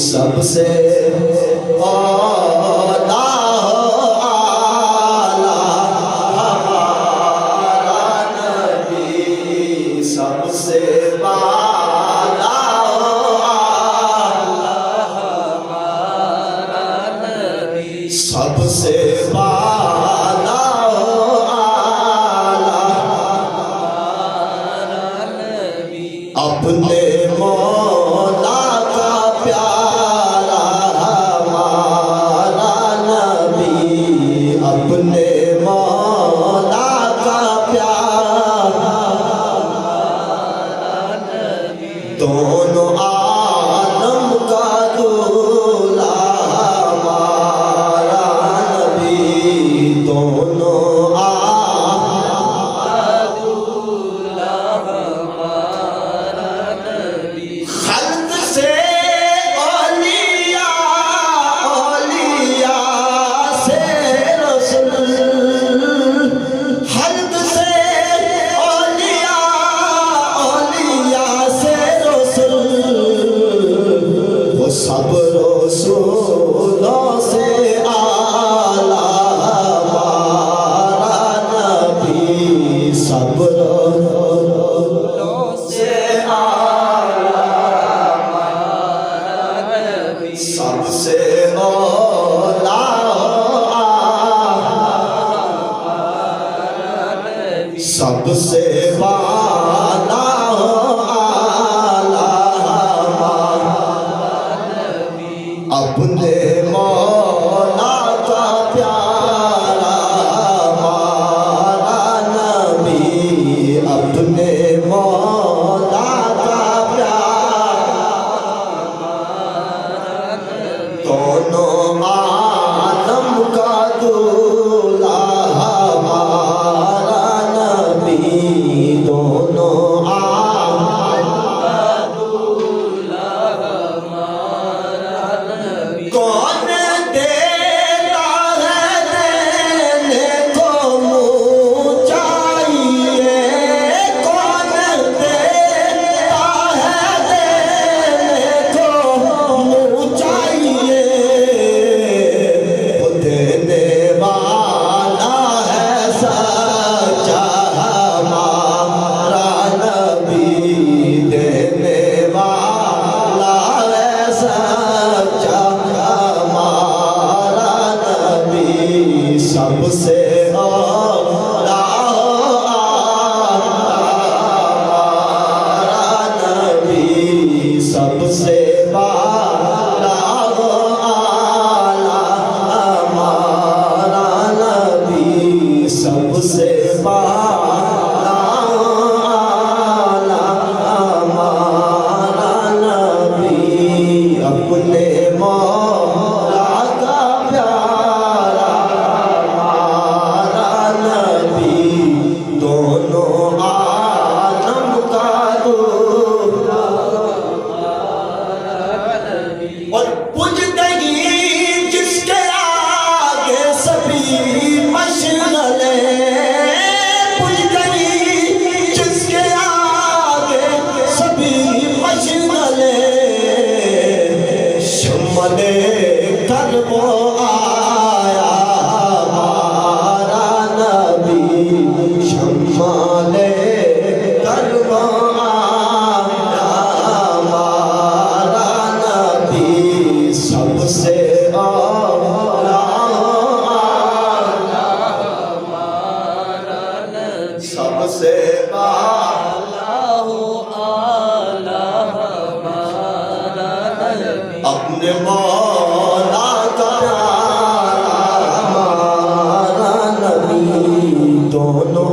सबसे आला हमारा नबी, सबसे आला हमारा नबी, सबसे आला हमारा नबी, अपने मौला का प्यारा हमारा नबी, अपने मौला का प्यारा हमारा नबी, दोनों आलम का दूल्हा हमारा नबी, दोनों आलम का दूल्हा हमारा नबी, खल्क से औलिया, औलिया से रसूल, खल्क से औलिया, औलिया से रसूल, वो सब रसूलों से आला हमारा नबी, सब रसूलों से आला हमारा नबी, सबसे औला हमारा नबी, सबसे वाला आला हमारा नबी, अपने मौला का प्यारा हमारा नबी, अपने मौला का प्यारा हमारा नबी, दोनों आलम का दूल्हा हमारा नबी, दोनों आलम का दूल्हा हमारा नबी, कौन देता है देने को मुँह चाहिए, कौन देता है देने को मुँह चाहिए, वो देने वाला है सच्चा हमारा नबी, देने वाला है सच्चा हमारा नबी, सबसे औला हमारा नबी, सबसे वाला आला हमारा नबी, सबसे वाला आला हमारा नबी, अपने मौला का प्यारा हमारा नबी, दोनों आलम का दूल्हा हमारा नबी, और पुजदगी जिसके आगे सभी मशगले, पुजदगी जिसके आगे सभी मशगले, शम्मले कर्बो आया हमारा नबी, शम्मले कर्बो आया हमारा नबी, सबसे औला हमारा नबी, सबसे आला हमारा नबी, अपने मौला का प्यारा हमारा नबी, दोनों